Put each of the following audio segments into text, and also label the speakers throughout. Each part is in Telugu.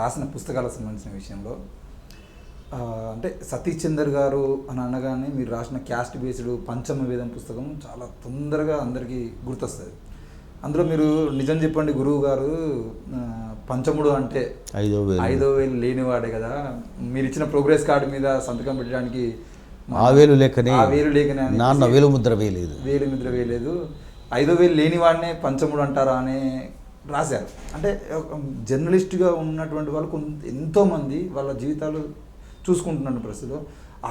Speaker 1: రాసిన పుస్తకాలకు సంబంధించిన విషయంలో అంటే సతీష్ చందర్ గారు అని అనగానే మీరు రాసిన క్యాస్ట్ బేస్డ్ పంచమ వేదం పుస్తకం చాలా తొందరగా అందరికీ గుర్తొస్తుంది. అందులో మీరు నిజం చెప్పండి గురువు గారు పంచముడు అంటే 5,000 లేనివాడే కదా, మీరు ఇచ్చిన ప్రోగ్రెస్ కార్డు మీద సంతకం పెట్టడానికి
Speaker 2: ఆ వేలు లేకనే
Speaker 1: నాన్న
Speaker 2: వేలు ముద్ర వేయలేదు
Speaker 1: 5,000 లేనివాడినే పంచముడు అంటారా అని రాశారు. అంటే జర్నలిస్ట్గా ఉన్నటువంటి వాళ్ళు ఎంతోమంది వాళ్ళ జీవితాలు చూసుకుంటున్న ప్రస్తుతం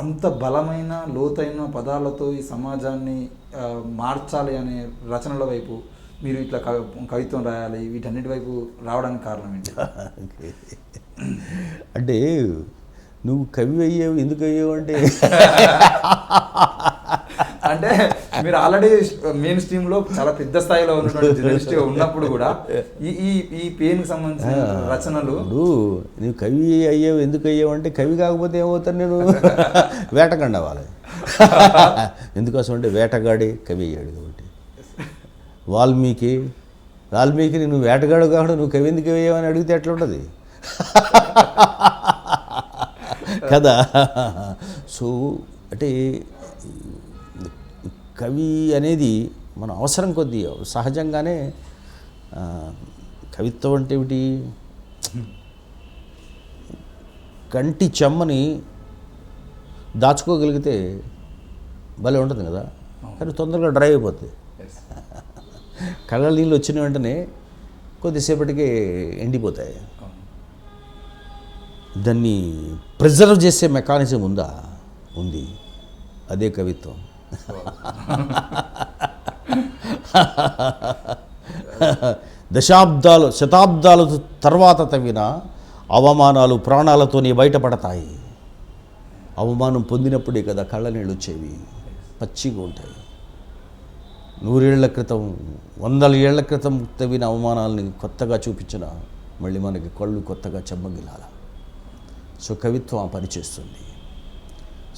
Speaker 1: అంత బలమైన లోతైన పదాలతో ఈ సమాజాన్ని మార్చాలి అనే రచనల వైపు మీరు ఇట్లా కవిత్వం రాయాలి వీటన్నిటి వైపు రావడానికి కారణం ఏంటి?
Speaker 2: అంటే నువ్వు కవి అయ్యావు, ఎందుకు అయ్యావు అంటే
Speaker 1: అంటే మీరు ఆల్రెడీ మెయిన్ స్ట్రీమ్లో చాలా పెద్ద స్థాయిలో ఉన్నటువంటి జర్నలిస్ట్గా ఉన్నప్పుడు కూడా ఈ పెయిన్కి సంబంధించిన రచనలు
Speaker 2: నువ్వు కవి అయ్యావు ఎందుకు అయ్యావు అంటే కవి కాకపోతే ఏమవుతాను నేను వేటగాడి అవ్వాలి. ఎందుకోసం అంటే వేటగాడి కవి అయ్యాడు కాబట్టి. వాల్మీకి నువ్వు వేటగాడు కాకుండా నువ్వు కవి ఎందుకు అయ్యావని అడిగితే ఎట్లా ఉంటుంది కదా. సో అంటే కవి అనేది మన అవసరం కొద్దీ సహజంగానే కవిత్వం అంటే ఏమిటి, కంటి చెమ్మని దాచుకోగలిగితే భలే ఉంటుంది కదా, కానీ తొందరగా డ్రై అయిపోతుంది. కళ్ళ నీళ్ళు వచ్చిన వెంటనే కొద్దిసేపటికి ఎండిపోతాయి. దాన్ని ప్రిజర్వ్ చేసే మెకానిజం ఉంది, అదే కవిత్వం. శతాబ్దాలు తర్వాత తవ్విన అవమానాలు ప్రాణాలతోనే బయటపడతాయి. అవమానం పొందినప్పుడే కదా కళ్ళ నీళ్ళు వచ్చేవి, పచ్చిగా ఉంటాయి. 100 ఏళ్ల క్రితం 100 ఏళ్ల క్రితం తవ్విన అవమానాలని కొత్తగా చూపించిన మళ్ళీ మనకి కళ్ళు కొత్తగా చెమ్మగిలాల. సో కవిత్వం ఆ పని చేస్తుంది.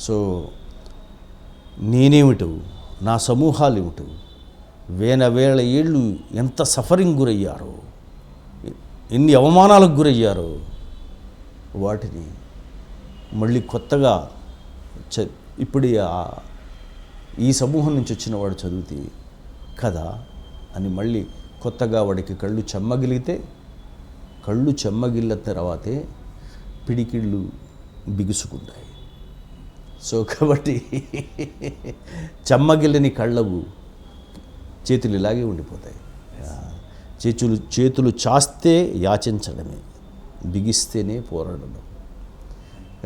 Speaker 2: సో నేనేమిటో, నా సమూహాలు ఏమిటో, వేల ఏళ్ళు ఎంత సఫరింగ్ గురయ్యారో, ఎన్ని అవమానాలకు గురయ్యారో, వాటిని మళ్ళీ కొత్తగా ఇప్పుడు ఈ సమూహం నుంచి వచ్చిన వాడు చదివితే కదా అని మళ్ళీ కొత్తగా వాడికి కళ్ళు చెమ్మగిలిన తర్వాతే పిడికిళ్ళు బిగుసుకుంటాయి. సో కాబట్టి చెమ్మగిల్లని కళ్ళవు చేతులు ఇలాగే ఉండిపోతాయి. చేతులు చాస్తే యాచించడమే, బిగిస్తేనే పోరాడడం.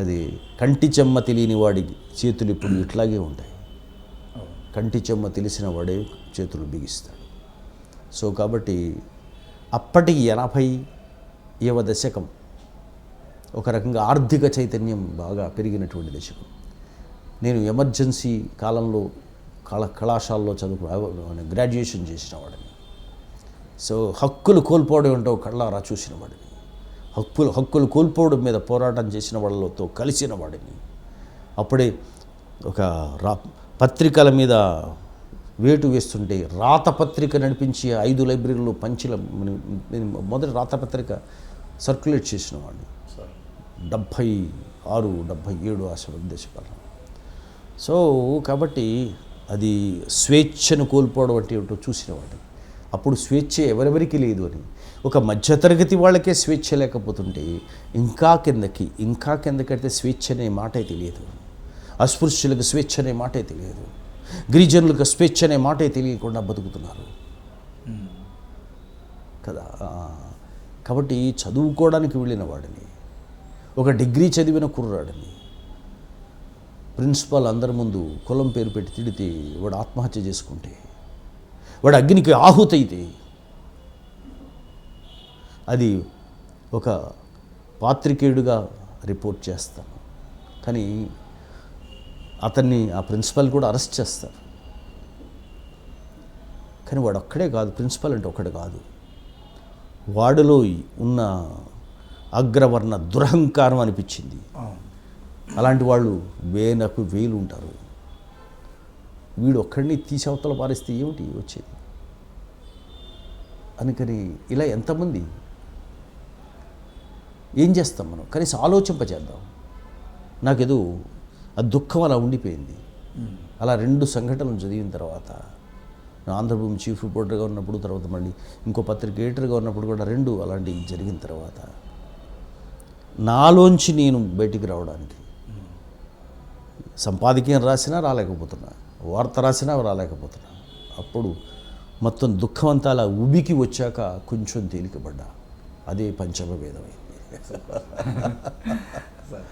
Speaker 2: అది కంటి చెమ్మ తెలియని వాడి చేతులు ఇప్పుడు ఇట్లాగే ఉంటాయి, కంటి చెమ్మ తెలిసిన వాడే చేతులు బిగిస్తాడు. సో కాబట్టి అప్పటికి 80వ దశకం ఒక రకంగా ఆర్థిక చైతన్యం బాగా పెరిగినటువంటి దశకం. నేను ఎమర్జెన్సీ కాలంలో కళాశాలలో గ్రాడ్యుయేషన్ చేసిన వాడిని. సో హక్కులు కోల్పోవడం ఏంటో కళ్ళారా చూసిన వాడిని, హక్కులు కోల్పోవడం మీద పోరాటం చేసిన వాళ్ళతో కలిసిన వాడిని. అప్పుడే ఒక పత్రికల మీద వేటు వేస్తుంటే రాతపత్రిక నడిపించి 5 లైబ్రరీలో మొదటి రాతపత్రిక సర్క్యులేట్ చేసిన వాడిని 76, 77 ఆ దశకాలం. సో కాబట్టి అది స్వేచ్ఛను కోల్పోవడం అంటే ఏమిటో చూసినవాడు. అప్పుడు స్వేచ్ఛ ఎవరెవరికి లేదు అని, ఒక మధ్యతరగతి వాళ్ళకే స్వేచ్ఛ లేకపోతుంటే ఇంకా కిందకైతే స్వేచ్ఛ అనే మాటే తెలియదు, అస్పృశ్యులకు స్వేచ్ఛ అనే మాటే తెలియదు, గిరిజనులకు స్వేచ్ఛ అనే మాటే తెలియకుండా బతుకుతున్నారు కదా. కాబట్టి చదువుకోవడానికి వెళ్ళిన వాడిని, ఒక డిగ్రీ చదివిన కుర్రాడిని ప్రిన్సిపాల్ అందరి ముందు కులం పేరు పెట్టి తిడితే, వాడు ఆత్మహత్య చేసుకుంటే, వాడు అగ్నికి ఆహుతైతే అది ఒక పాత్రికేయుడిగా రిపోర్ట్ చేస్తాను. కానీ అతన్ని ఆ ప్రిన్సిపల్ కూడా అరెస్ట్ చేస్తారు. కానీ వాడు ఒక్కడే కాదు, ప్రిన్సిపల్ అంటే ఒక్కడే కాదు, వాడిలో ఉన్న అగ్రవర్ణ దురహంకారం అనిపించింది. అలాంటి వాళ్ళు వేలు ఉంటారు. వీడు ఒక్కడిని తీసి అవతల పారేస్తే ఏమిటి వచ్చేది అందుకని ఇలా ఎంతమంది ఏం చేస్తాం మనం? కనీసం ఆలోచింపజేద్దాం. నాకేదో ఆ దుఃఖం అలా ఉండిపోయింది. అలా 2 సంఘటనలు చదివిన తర్వాత, ఆంధ్రభూమి చీఫ్ రిపోర్టర్గా ఉన్నప్పుడు, తర్వాత మళ్ళీ ఇంకో పత్రిక ఎడిటర్గా ఉన్నప్పుడు కూడా 2 అలాంటివి జరిగిన తర్వాత నాలోంచి నేను బయటికి రావడానికి, సంపాదకీయం రాసినా రాలేకపోతున్నా, వార్త రాసినా రాలేకపోతున్నా. అప్పుడు మొత్తం దుఃఖం అంతా అలా ఉబికి వచ్చాక కొంచెం తేలికపడ్డా. అదే పంచమ వేదమైంది.